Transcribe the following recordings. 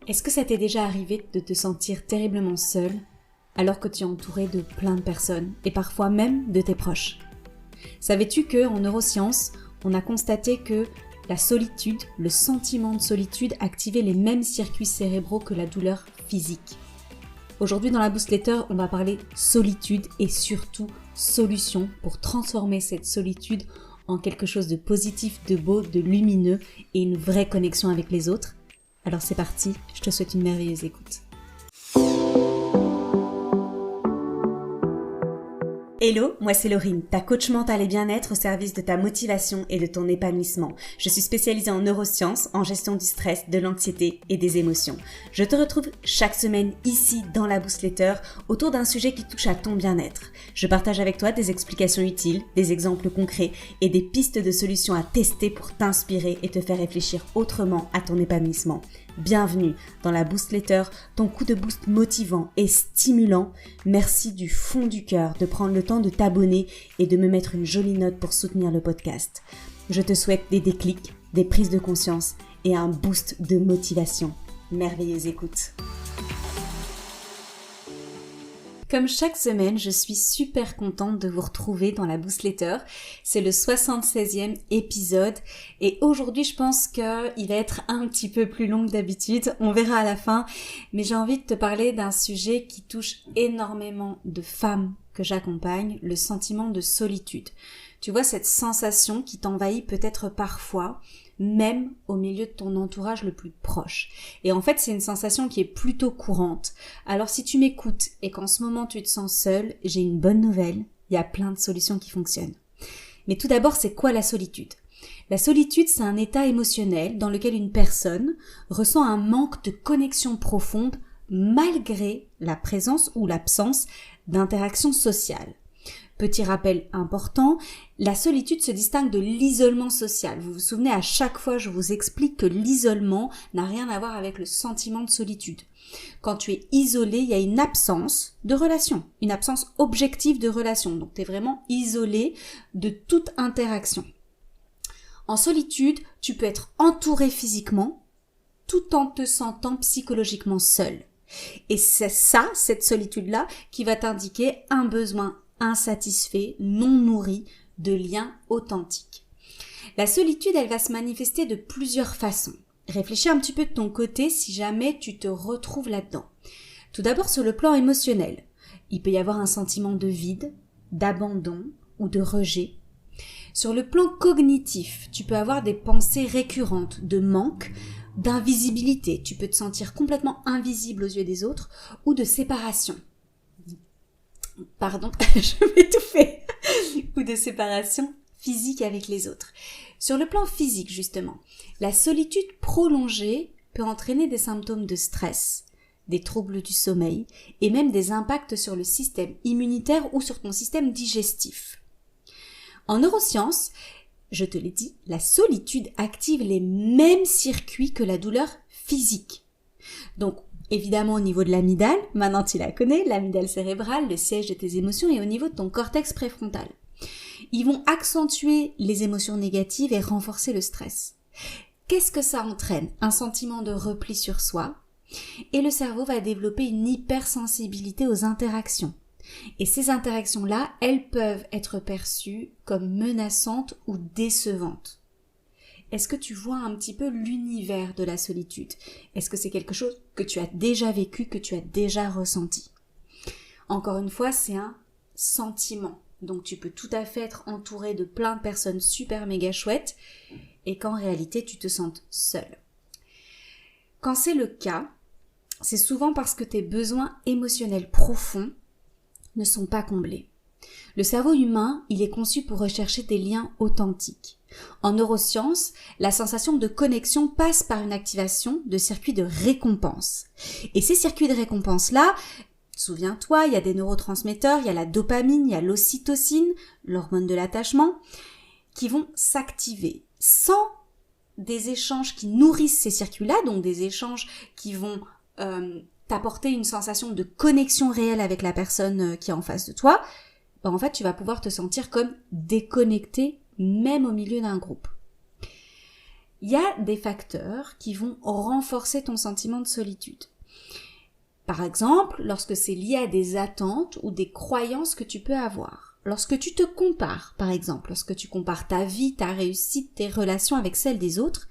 Est-ce que ça t'est déjà arrivé de te sentir terriblement seul alors que tu es entouré de plein de personnes et parfois même de tes proches? Savais-tu qu'en neurosciences, on a constaté que la solitude, le sentiment de solitude activait les mêmes circuits cérébraux que la douleur physique? Aujourd'hui dans la Boostletter, on va parler solitude et surtout solutions pour transformer cette solitude en quelque chose de positif, de beau, de lumineux et une vraie connexion avec les autres. Alors c'est parti, je te souhaite une merveilleuse écoute. Hello, moi c'est Laurine, ta coach mental et bien-être au service de ta motivation et de ton épanouissement. Je suis spécialisée en neurosciences, en gestion du stress, de l'anxiété et des émotions. Je te retrouve chaque semaine ici dans la Boostletter autour d'un sujet qui touche à ton bien-être. Je partage avec toi des explications utiles, des exemples concrets et des pistes de solutions à tester pour t'inspirer et te faire réfléchir autrement à ton épanouissement. Bienvenue dans la Boostletter, ton coup de boost motivant et stimulant. Merci du fond du cœur de prendre le temps de t'abonner et de me mettre une jolie note pour soutenir le podcast. Je te souhaite des déclics, des prises de conscience et un boost de motivation. Merveilleuse écoute. Comme chaque semaine, je suis super contente de vous retrouver dans la Boostletter. C'est le 76e épisode et aujourd'hui je pense qu'il va être un petit peu plus long que d'habitude. On verra à la fin, mais j'ai envie de te parler d'un sujet qui touche énormément de femmes que j'accompagne, le sentiment de solitude. Tu vois, cette sensation qui t'envahit peut-être parfois, même au milieu de ton entourage le plus proche. Et en fait, c'est une sensation qui est plutôt courante. Alors si tu m'écoutes et qu'en ce moment tu te sens seul, j'ai une bonne nouvelle, il y a plein de solutions qui fonctionnent. Mais tout d'abord, c'est quoi la solitude ? La solitude, c'est un état émotionnel dans lequel une personne ressent un manque de connexion profonde malgré la présence ou l'absence d'interaction sociale. Petit rappel important, la solitude se distingue de l'isolement social. Vous vous souvenez, à chaque fois, je vous explique que l'isolement n'a rien à voir avec le sentiment de solitude. Quand tu es isolé, il y a une absence de relation, une absence objective de relation. Donc, tu es vraiment isolé de toute interaction. En solitude, tu peux être entouré physiquement tout en te sentant psychologiquement seul. Et c'est ça, cette solitude-là, qui va t'indiquer un besoin insatisfait, non nourri, de liens authentiques. La solitude, elle va se manifester de plusieurs façons. Réfléchis un petit peu de ton côté si jamais tu te retrouves là-dedans. Tout d'abord sur le plan émotionnel. Il peut y avoir un sentiment de vide, d'abandon ou de rejet. Sur le plan cognitif, tu peux avoir des pensées récurrentes de manque, d'invisibilité. Tu peux te sentir complètement invisible aux yeux des autres ou de séparation. Pardon, je m'étouffais. Ou de séparation physique avec les autres. Sur le plan physique, justement, la solitude prolongée peut entraîner des symptômes de stress, des troubles du sommeil et même des impacts sur le système immunitaire ou sur ton système digestif. En neurosciences, je te l'ai dit, la solitude active les mêmes circuits que la douleur physique. Donc, évidemment au niveau de l'amygdale, maintenant tu la connais, l'amygdale cérébrale, le siège de tes émotions, et au niveau de ton cortex préfrontal. Ils vont accentuer les émotions négatives et renforcer le stress. Qu'est-ce que ça entraîne ? Un sentiment de repli sur soi, et le cerveau va développer une hypersensibilité aux interactions. Et ces interactions-là, elles peuvent être perçues comme menaçantes ou décevantes. Est-ce que tu vois un petit peu l'univers de la solitude ? Est-ce que c'est quelque chose que tu as déjà vécu, que tu as déjà ressenti ? Encore une fois, c'est un sentiment. Donc tu peux tout à fait être entouré de plein de personnes super méga chouettes et qu'en réalité tu te sentes seul. Quand c'est le cas, c'est souvent parce que tes besoins émotionnels profonds ne sont pas comblés. Le cerveau humain, il est conçu pour rechercher des liens authentiques. En neurosciences, la sensation de connexion passe par une activation de circuits de récompense. Et ces circuits de récompense-là, souviens-toi, il y a des neurotransmetteurs, il y a la dopamine, il y a l'ocytocine, l'hormone de l'attachement, qui vont s'activer. Sans des échanges qui nourrissent ces circuits-là, donc des échanges qui vont t'apporter une sensation de connexion réelle avec la personne qui est en face de toi, en fait, tu vas pouvoir te sentir comme déconnecté, même au milieu d'un groupe. il y a des facteurs qui vont renforcer ton sentiment de solitude. Par exemple, lorsque c'est lié à des attentes ou des croyances que tu peux avoir. Lorsque tu te compares, par exemple, lorsque tu compares ta vie, ta réussite, tes relations avec celles des autres,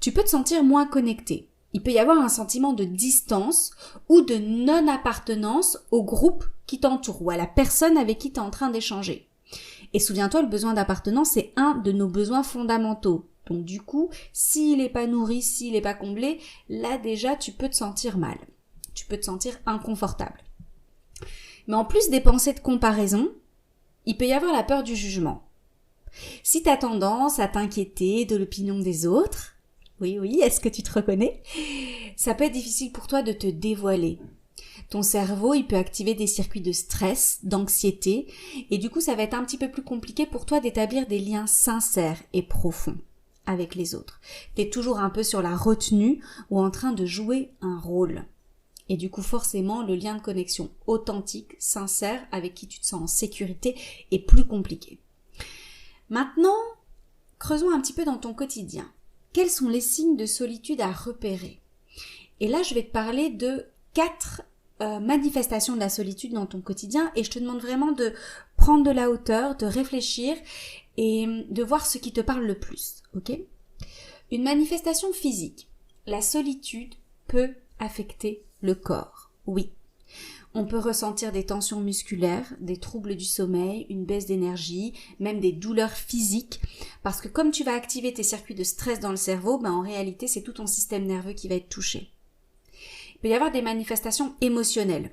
tu peux te sentir moins connecté. Il peut y avoir un sentiment de distance ou de non-appartenance au groupe qui t'entoure ou à la personne avec qui tu es en train d'échanger. Et souviens-toi, le besoin d'appartenance, c'est un de nos besoins fondamentaux. Donc du coup, s'il n'est pas nourri, s'il n'est pas comblé, là déjà, tu peux te sentir mal. Tu peux te sentir inconfortable. Mais en plus des pensées de comparaison, il peut y avoir la peur du jugement. Si tu as tendance à t'inquiéter de l'opinion des autres, oui, est-ce que tu te reconnais? Ça peut être difficile pour toi de te dévoiler. Ton cerveau, il peut activer des circuits de stress, d'anxiété, et du coup, ça va être un petit peu plus compliqué pour toi d'établir des liens sincères et profonds avec les autres. Tu es toujours un peu sur la retenue ou en train de jouer un rôle. Et du coup, forcément, le lien de connexion authentique, sincère, avec qui tu te sens en sécurité, est plus compliqué. Maintenant, creusons un petit peu dans ton quotidien. Quels sont les signes de solitude à repérer? Et là, je vais te parler de 4 manifestations de la solitude dans ton quotidien et je te demande vraiment de prendre de la hauteur, de réfléchir et de voir ce qui te parle le plus, ok? Une manifestation physique. La solitude peut affecter le corps, oui. On peut ressentir des tensions musculaires, des troubles du sommeil, une baisse d'énergie, même des douleurs physiques, parce que comme tu vas activer tes circuits de stress dans le cerveau, en réalité c'est tout ton système nerveux qui va être touché. Il peut y avoir des manifestations émotionnelles,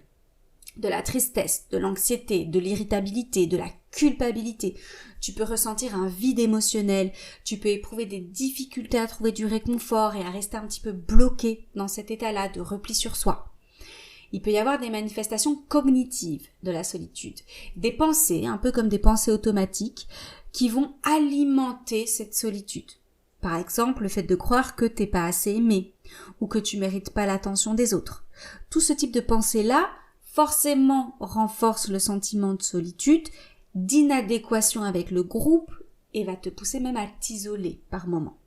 de la tristesse, de l'anxiété, de l'irritabilité, de la culpabilité. Tu peux ressentir un vide émotionnel, tu peux éprouver des difficultés à trouver du réconfort et à rester un petit peu bloqué dans cet état-là de repli sur soi. Il peut y avoir des manifestations cognitives de la solitude, des pensées, un peu comme des pensées automatiques, qui vont alimenter cette solitude. Par exemple, le fait de croire que t'es pas assez aimé, ou que tu mérites pas l'attention des autres. Tout ce type de pensée-là, forcément renforce le sentiment de solitude, d'inadéquation avec le groupe, et va te pousser même à t'isoler par moments.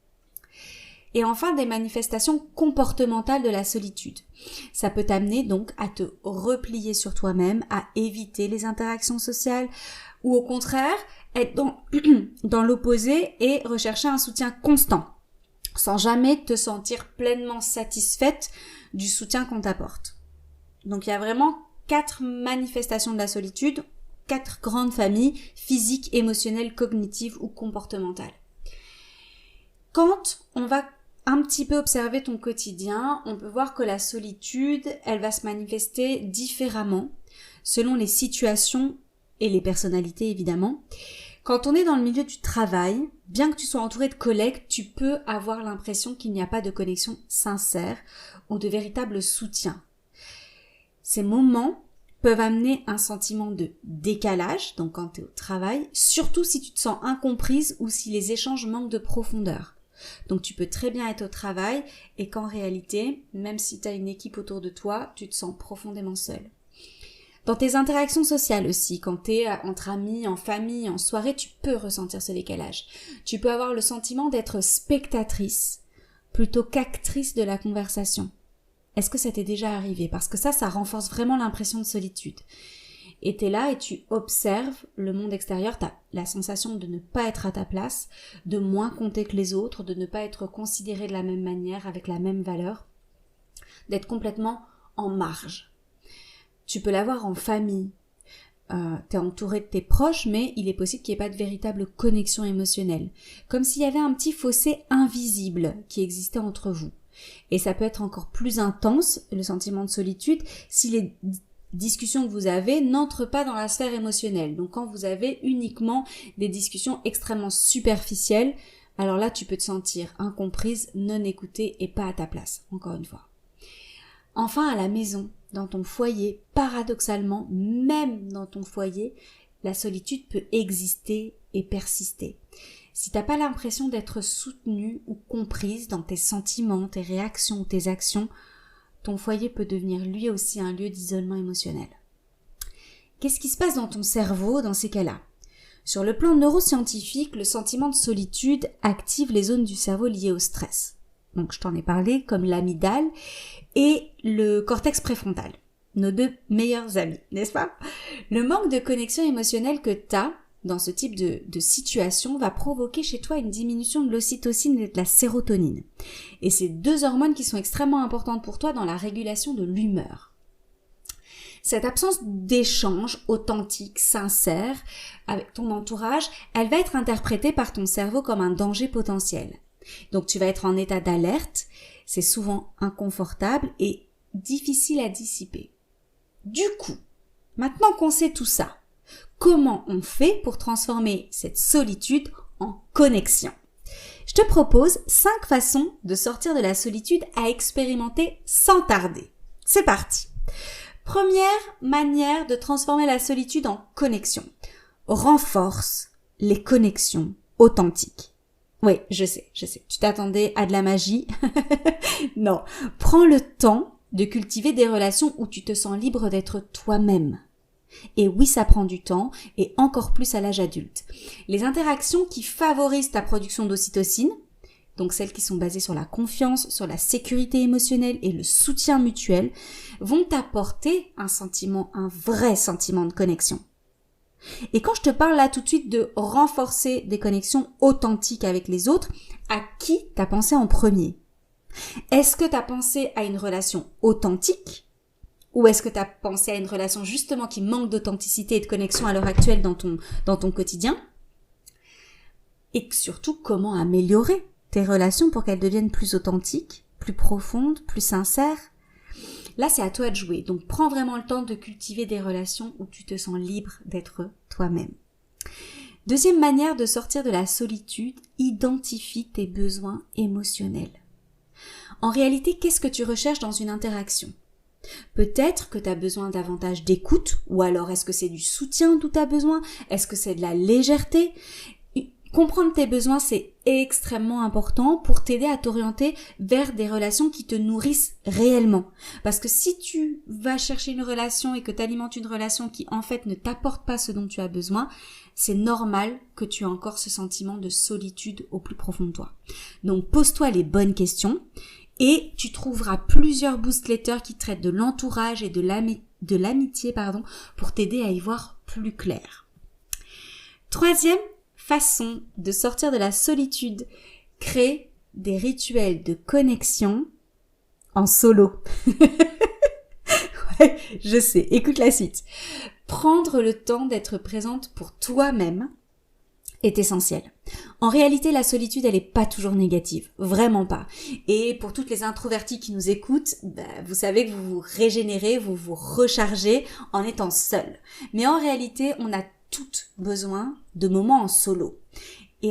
Et enfin, des manifestations comportementales de la solitude. Ça peut t'amener donc à te replier sur toi-même, à éviter les interactions sociales, ou au contraire, être dans l'opposé et rechercher un soutien constant, sans jamais te sentir pleinement satisfaite du soutien qu'on t'apporte. Donc il y a vraiment 4 manifestations de la solitude, 4 grandes familles, physiques, émotionnelles, cognitives ou comportementales. Quand on va un petit peu observer ton quotidien, on peut voir que la solitude, elle va se manifester différemment selon les situations et les personnalités évidemment. Quand on est dans le milieu du travail, bien que tu sois entouré de collègues, tu peux avoir l'impression qu'il n'y a pas de connexion sincère ou de véritable soutien. Ces moments peuvent amener un sentiment de décalage, donc quand tu es au travail, surtout si tu te sens incomprise ou si les échanges manquent de profondeur. Donc tu peux très bien être au travail et qu'en réalité, même si tu as une équipe autour de toi, tu te sens profondément seule. Dans tes interactions sociales aussi, quand tu es entre amis, en famille, en soirée, tu peux ressentir ce décalage. Tu peux avoir le sentiment d'être spectatrice plutôt qu'actrice de la conversation. Est-ce que ça t'est déjà arrivé? Parce que ça renforce vraiment l'impression de solitude. Et t'es là et tu observes le monde extérieur, t'as la sensation de ne pas être à ta place, de moins compter que les autres, de ne pas être considéré de la même manière, avec la même valeur, d'être complètement en marge. Tu peux l'avoir en famille, t'es entouré de tes proches, mais il est possible qu'il n'y ait pas de véritable connexion émotionnelle, comme s'il y avait un petit fossé invisible qui existait entre vous. Et ça peut être encore plus intense, le sentiment de solitude, si les discussions que vous avez n'entrent pas dans la sphère émotionnelle. Donc quand vous avez uniquement des discussions extrêmement superficielles, alors là tu peux te sentir incomprise, non écoutée et pas à ta place, encore une fois. Enfin à la maison, dans ton foyer, paradoxalement, même dans ton foyer, la solitude peut exister et persister. Si t'as pas l'impression d'être soutenue ou comprise dans tes sentiments, tes réactions, tes actions, ton foyer peut devenir lui aussi un lieu d'isolement émotionnel. Qu'est-ce qui se passe dans ton cerveau dans ces cas-là? Sur le plan neuroscientifique, le sentiment de solitude active les zones du cerveau liées au stress. Donc je t'en ai parlé, comme l'amygdale et le cortex préfrontal. Nos deux meilleurs amis, n'est-ce pas? Le manque de connexion émotionnelle que tu as dans ce type de situation va provoquer chez toi une diminution de l'ocytocine et de la sérotonine. Et c'est deux hormones qui sont extrêmement importantes pour toi dans la régulation de l'humeur. Cette absence d'échange authentique, sincère avec ton entourage, elle va être interprétée par ton cerveau comme un danger potentiel. Donc tu vas être en état d'alerte, c'est souvent inconfortable et difficile à dissiper. Du coup, maintenant qu'on sait tout ça, comment on fait pour transformer cette solitude en connexion? Je te propose 5 façons de sortir de la solitude à expérimenter sans tarder. C'est parti! Première manière de transformer la solitude en connexion. Renforce les connexions authentiques. Oui, je sais. Tu t'attendais à de la magie? Non. Prends le temps de cultiver des relations où tu te sens libre d'être toi-même. Et oui, ça prend du temps, et encore plus à l'âge adulte. Les interactions qui favorisent ta production d'ocytocine, donc celles qui sont basées sur la confiance, sur la sécurité émotionnelle et le soutien mutuel, vont t'apporter un vrai sentiment de connexion. Et quand je te parle là tout de suite de renforcer des connexions authentiques avec les autres, à qui t'as pensé en premier? Est-ce que t'as pensé à une relation authentique? Ou est-ce que t'as pensé à une relation justement qui manque d'authenticité et de connexion à l'heure actuelle dans ton quotidien? Et surtout, comment améliorer tes relations pour qu'elles deviennent plus authentiques, plus profondes, plus sincères? Là, c'est à toi de jouer. Donc, prends vraiment le temps de cultiver des relations où tu te sens libre d'être toi-même. Deuxième manière de sortir de la solitude, identifie tes besoins émotionnels. En réalité, qu'est-ce que tu recherches dans une interaction? Peut-être que tu as besoin davantage d'écoute, ou alors est-ce que c'est du soutien dont tu as besoin? Est-ce que c'est de la légèreté? Comprendre tes besoins, c'est extrêmement important pour t'aider à t'orienter vers des relations qui te nourrissent réellement. Parce que si tu vas chercher une relation et que tu alimentes une relation qui en fait ne t'apporte pas ce dont tu as besoin, c'est normal que tu aies encore ce sentiment de solitude au plus profond de toi. Donc pose-toi les bonnes questions et tu trouveras plusieurs boostletters qui traitent de l'entourage et de l'amitié, pour t'aider à y voir plus clair. Troisième façon de sortir de la solitude, crée des rituels de connexion en solo. Ouais, je sais, écoute la suite. Prendre le temps d'être présente pour toi-même est essentiel. En réalité, la solitude, elle est pas toujours négative. Vraiment pas. Et pour toutes les introverties qui nous écoutent, vous savez que vous vous régénérez, vous vous rechargez en étant seul. Mais en réalité, on a toutes besoin de moments en solo. Et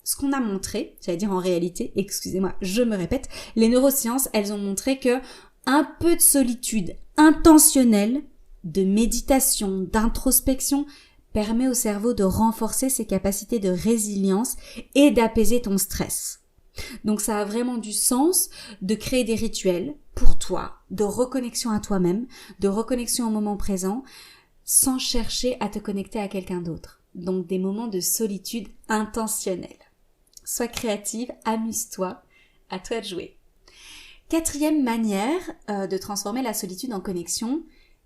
ce qu'on a montré, j'allais dire en réalité, excusez-moi, je me répète, les neurosciences, elles ont montré que un peu de solitude intentionnelle, de méditation, d'introspection, permet au cerveau de renforcer ses capacités de résilience et d'apaiser ton stress. Donc ça a vraiment du sens de créer des rituels pour toi, de reconnexion à toi-même, de reconnexion au moment présent, sans chercher à te connecter à quelqu'un d'autre. Donc des moments de solitude intentionnelle. Sois créative, amuse-toi, à toi de jouer. Quatrième manière de transformer la solitude en connexion,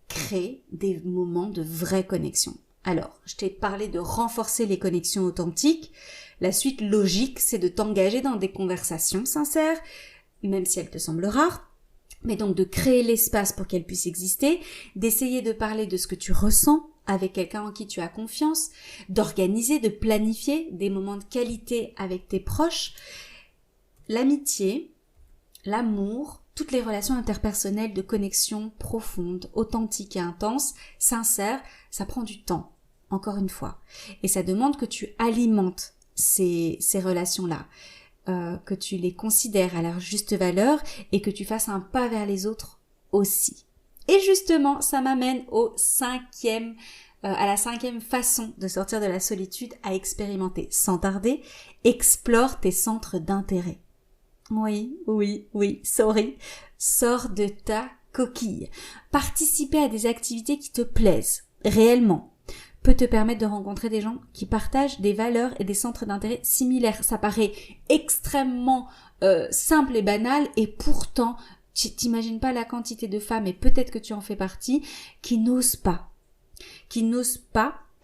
crée des moments de vraie connexion. Alors, je t'ai parlé de renforcer les connexions authentiques. La suite logique, c'est de t'engager dans des conversations sincères, même si elles te semblent rares. Mais donc de créer l'espace pour qu'elle puisse exister, d'essayer de parler de ce que tu ressens avec quelqu'un en qui tu as confiance, d'organiser, de planifier des moments de qualité avec tes proches. L'amitié, l'amour, toutes les relations interpersonnelles de connexion profonde, authentique et intense, sincère, ça prend du temps, encore une fois. Et ça demande que tu alimentes ces relations-là. Que tu les considères à leur juste valeur et que tu fasses un pas vers les autres aussi. Et justement, ça m'amène à la cinquième façon de sortir de la solitude à expérimenter sans tarder. Explore tes centres d'intérêt. Oui, sorry. Sors de ta coquille. Participer à des activités qui te plaisent, réellement. peut te permettre de rencontrer des gens qui partagent des valeurs et des centres d'intérêt similaires. Ça paraît extrêmement simple et banal, et pourtant, tu t'imagines pas la quantité de femmes, et peut-être que tu en fais partie, qui n'osent pas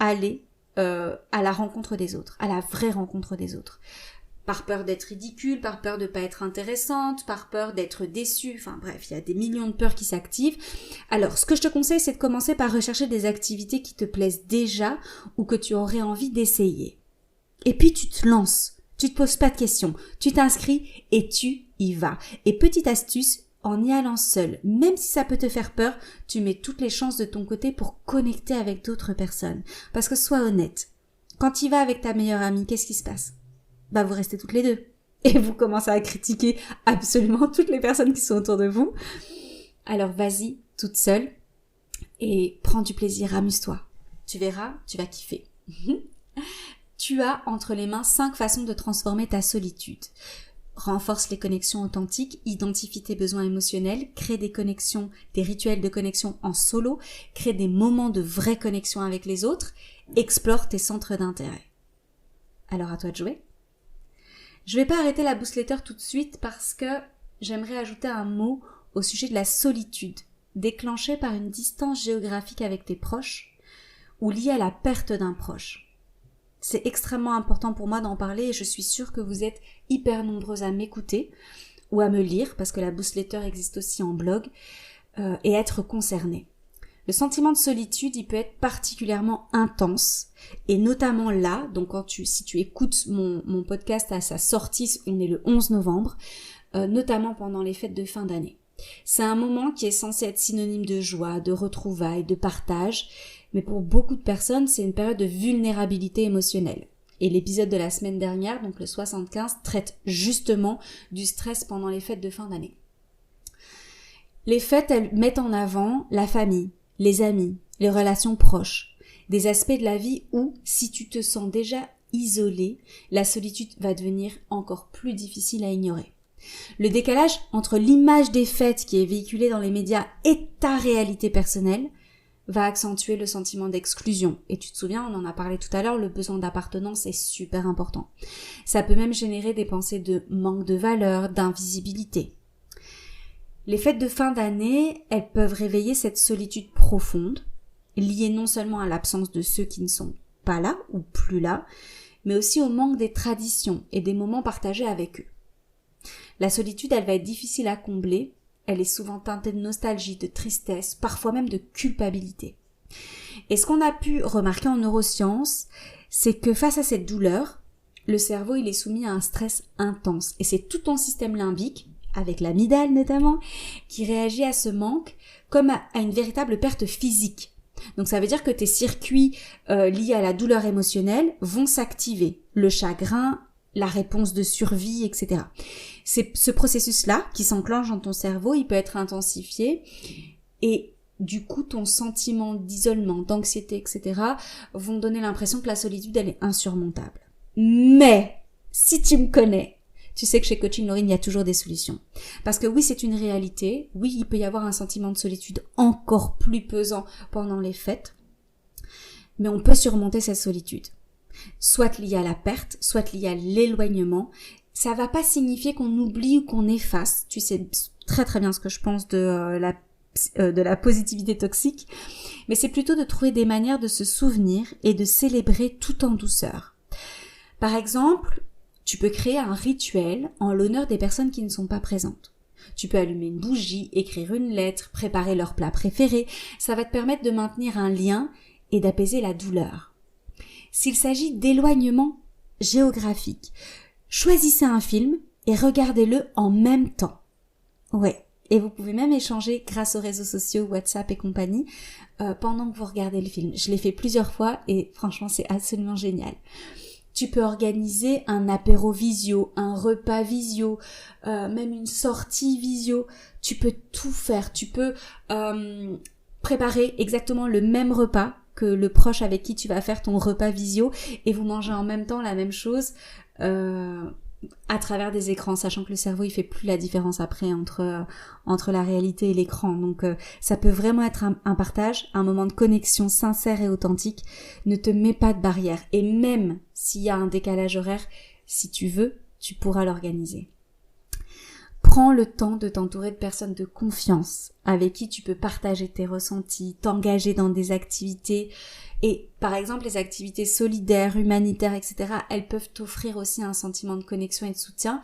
aller à la rencontre des autres, à la vraie rencontre des autres. Par peur d'être ridicule, par peur de pas être intéressante, par peur d'être déçue, enfin bref, il y a des millions de peurs qui s'activent. Alors, ce que je te conseille, c'est de commencer par rechercher des activités qui te plaisent déjà ou que tu aurais envie d'essayer. Et puis tu te lances, tu te poses pas de questions, tu t'inscris et tu y vas. Et petite astuce, en y allant seul, même si ça peut te faire peur, tu mets toutes les chances de ton côté pour connecter avec d'autres personnes. Parce que sois honnête, quand tu y vas avec ta meilleure amie, qu'est-ce qui se passe ? Bah vous restez toutes les deux. Et vous commencez à critiquer absolument toutes les personnes qui sont autour de vous. Alors vas-y, toute seule, et prends du plaisir, amuse-toi. Tu verras, tu vas kiffer. Tu as entre les mains 5 façons de transformer ta solitude. Renforce les connexions authentiques, identifie tes besoins émotionnels, crée des connexions, des rituels de connexion en solo, crée des moments de vraie connexion avec les autres, explore tes centres d'intérêt. Alors à toi de jouer. Je vais pas arrêter la boostletter tout de suite parce que j'aimerais ajouter un mot au sujet de la solitude, déclenchée par une distance géographique avec tes proches ou liée à la perte d'un proche. C'est extrêmement important pour moi d'en parler et je suis sûre que vous êtes hyper nombreuses à m'écouter ou à me lire parce que la boostletter existe aussi en blog et être concernées. Le sentiment de solitude, il peut être particulièrement intense et notamment là, donc si tu écoutes mon podcast à sa sortie, on est le 11 novembre, notamment pendant les fêtes de fin d'année. C'est un moment qui est censé être synonyme de joie, de retrouvailles, de partage, mais pour beaucoup de personnes, c'est une période de vulnérabilité émotionnelle. Et l'épisode de la semaine dernière, donc le 75, traite justement du stress pendant les fêtes de fin d'année. Les fêtes, elles mettent en avant la famille, les amis, les relations proches, des aspects de la vie où, si tu te sens déjà isolé, la solitude va devenir encore plus difficile à ignorer. Le décalage entre l'image des fêtes qui est véhiculée dans les médias et ta réalité personnelle va accentuer le sentiment d'exclusion. Et tu te souviens, on en a parlé tout à l'heure, le besoin d'appartenance est super important. Ça peut même générer des pensées de manque de valeur, d'invisibilité. Les fêtes de fin d'année, elles peuvent réveiller cette solitude profonde, liée non seulement à l'absence de ceux qui ne sont pas là ou plus là, mais aussi au manque des traditions et des moments partagés avec eux. La solitude, elle va être difficile à combler, elle est souvent teintée de nostalgie, de tristesse, parfois même de culpabilité. Et ce qu'on a pu remarquer en neurosciences, c'est que face à cette douleur, le cerveau il est soumis à un stress intense. Et c'est tout ton système limbique, avec l'amygdale notamment, qui réagit à ce manque comme à une véritable perte physique. Donc ça veut dire que tes circuits liés à la douleur émotionnelle vont s'activer. Le chagrin, la réponse de survie, etc. C'est ce processus-là qui s'enclenche dans ton cerveau, il peut être intensifié et du coup ton sentiment d'isolement, d'anxiété, etc. vont donner l'impression que la solitude elle est insurmontable. Mais si tu me connais, tu sais que chez Coaching Laurine, il y a toujours des solutions. Parce que oui, c'est une réalité. Oui, il peut y avoir un sentiment de solitude encore plus pesant pendant les fêtes. Mais on peut surmonter cette solitude. Soit liée à la perte, soit liée à l'éloignement. Ça va pas signifier qu'on oublie ou qu'on efface. Tu sais très très bien ce que je pense de la positivité toxique. Mais c'est plutôt de trouver des manières de se souvenir et de célébrer tout en douceur. Par exemple, tu peux créer un rituel en l'honneur des personnes qui ne sont pas présentes. Tu peux allumer une bougie, écrire une lettre, préparer leur plat préféré. Ça va te permettre de maintenir un lien et d'apaiser la douleur. S'il s'agit d'éloignement géographique, choisissez un film et regardez-le en même temps. Ouais, et vous pouvez même échanger grâce aux réseaux sociaux, WhatsApp et compagnie, pendant que vous regardez le film. Je l'ai fait plusieurs fois et franchement c'est absolument génial. Tu peux organiser un apéro visio, un repas visio, même une sortie visio. Tu peux tout faire. Tu peux préparer exactement le même repas que le proche avec qui tu vas faire ton repas visio et vous mangez en même temps la même chose. à travers des écrans, sachant que le cerveau il fait plus la différence après entre la réalité et l'écran. Donc ça peut vraiment être un partage, un moment de connexion sincère et authentique. Ne te mets pas de barrière. Et même s'il y a un décalage horaire, si tu veux, tu pourras l'organiser. Prends le temps de t'entourer de personnes de confiance avec qui tu peux partager tes ressentis, t'engager dans des activités. Et par exemple, les activités solidaires, humanitaires, etc., elles peuvent t'offrir aussi un sentiment de connexion et de soutien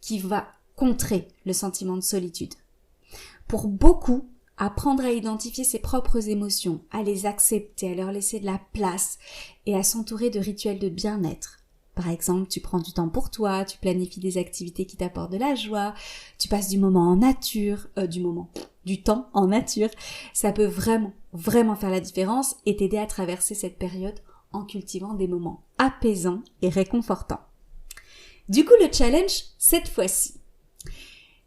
qui va contrer le sentiment de solitude. Pour beaucoup, apprendre à identifier ses propres émotions, à les accepter, à leur laisser de la place et à s'entourer de rituels de bien-être. Par exemple, tu prends du temps pour toi, tu planifies des activités qui t'apportent de la joie, tu passes du temps en nature. Ça peut vraiment faire la différence et t'aider à traverser cette période en cultivant des moments apaisants et réconfortants. Du coup, le challenge, cette fois-ci,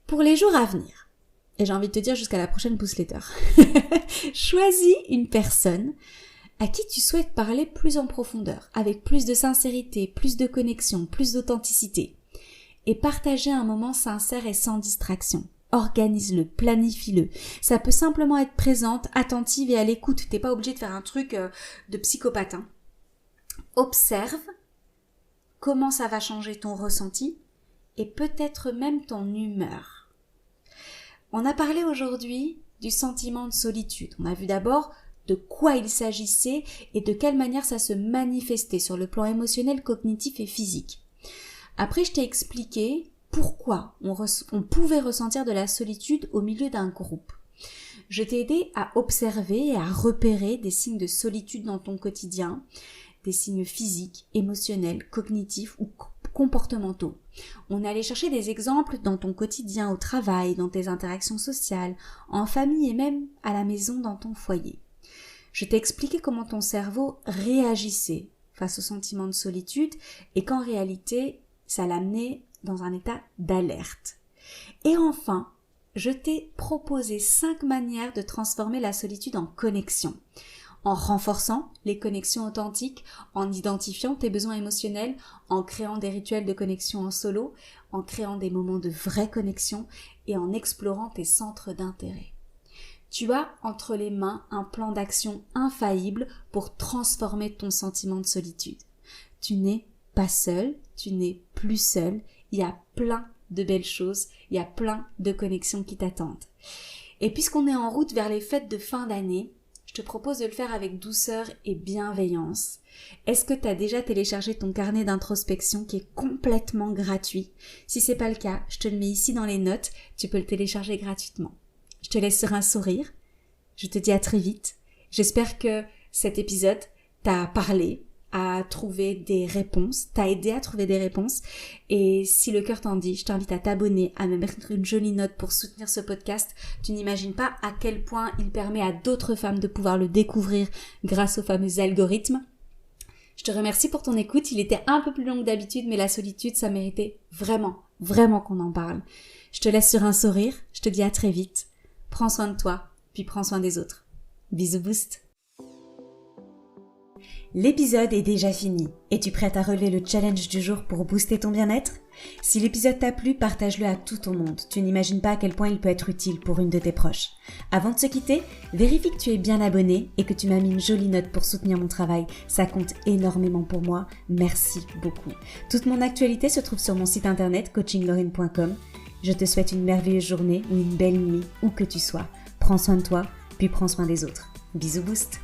pour les jours à venir, et j'ai envie de te dire jusqu'à la prochaine newsletter, choisis une personne à qui tu souhaites parler plus en profondeur, avec plus de sincérité, plus de connexion, plus d'authenticité. Et partager un moment sincère et sans distraction. Organise-le, planifie-le. Ça peut simplement être présente, attentive et à l'écoute. T'es pas obligé de faire un truc de psychopathe. Observe comment ça va changer ton ressenti et peut-être même ton humeur. On a parlé aujourd'hui du sentiment de solitude. On a vu d'abord de quoi il s'agissait et de quelle manière ça se manifestait sur le plan émotionnel, cognitif et physique. Après, je t'ai expliqué pourquoi on pouvait ressentir de la solitude au milieu d'un groupe. Je t'ai aidé à observer et à repérer des signes de solitude dans ton quotidien, des signes physiques, émotionnels, cognitifs ou comportementaux. On est allé chercher des exemples dans ton quotidien au travail, dans tes interactions sociales, en famille et même à la maison dans ton foyer. Je t'ai expliqué comment ton cerveau réagissait face au sentiment de solitude et qu'en réalité, ça l'amenait dans un état d'alerte. Et enfin, je t'ai proposé 5 manières de transformer la solitude en connexion. En renforçant les connexions authentiques, en identifiant tes besoins émotionnels, en créant des rituels de connexion en solo, en créant des moments de vraie connexion et en explorant tes centres d'intérêt. Tu as entre les mains un plan d'action infaillible pour transformer ton sentiment de solitude. Tu n'es pas seul, tu n'es plus seul, il y a plein de belles choses, il y a plein de connexions qui t'attendent. Et puisqu'on est en route vers les fêtes de fin d'année, je te propose de le faire avec douceur et bienveillance. Est-ce que tu as déjà téléchargé ton carnet d'introspection qui est complètement gratuit? Si c'est pas le cas, je te le mets ici dans les notes, tu peux le télécharger gratuitement. Je te laisse sur un sourire. Je te dis à très vite. J'espère que cet épisode t'a parlé, a trouvé des réponses, t'a aidé à trouver des réponses. Et si le cœur t'en dit, je t'invite à t'abonner, à me mettre une jolie note pour soutenir ce podcast. Tu n'imagines pas à quel point il permet à d'autres femmes de pouvoir le découvrir grâce aux fameux algorithmes. Je te remercie pour ton écoute. Il était un peu plus long que d'habitude, mais la solitude, ça méritait vraiment qu'on en parle. Je te laisse sur un sourire. Je te dis à très vite. Prends soin de toi, puis prends soin des autres. Bisous boost. L'épisode est déjà fini. Es-tu prête à relever le challenge du jour pour booster ton bien-être? Si l'épisode t'a plu, partage-le à tout ton monde. Tu n'imagines pas à quel point il peut être utile pour une de tes proches. Avant de se quitter, vérifie que tu es bien abonné et que tu m'as mis une jolie note pour soutenir mon travail. Ça compte énormément pour moi. Merci beaucoup. Toute mon actualité se trouve sur mon site internet coachinglorine.com. Je te souhaite une merveilleuse journée ou une belle nuit, où que tu sois. Prends soin de toi, puis prends soin des autres. Bisous boost.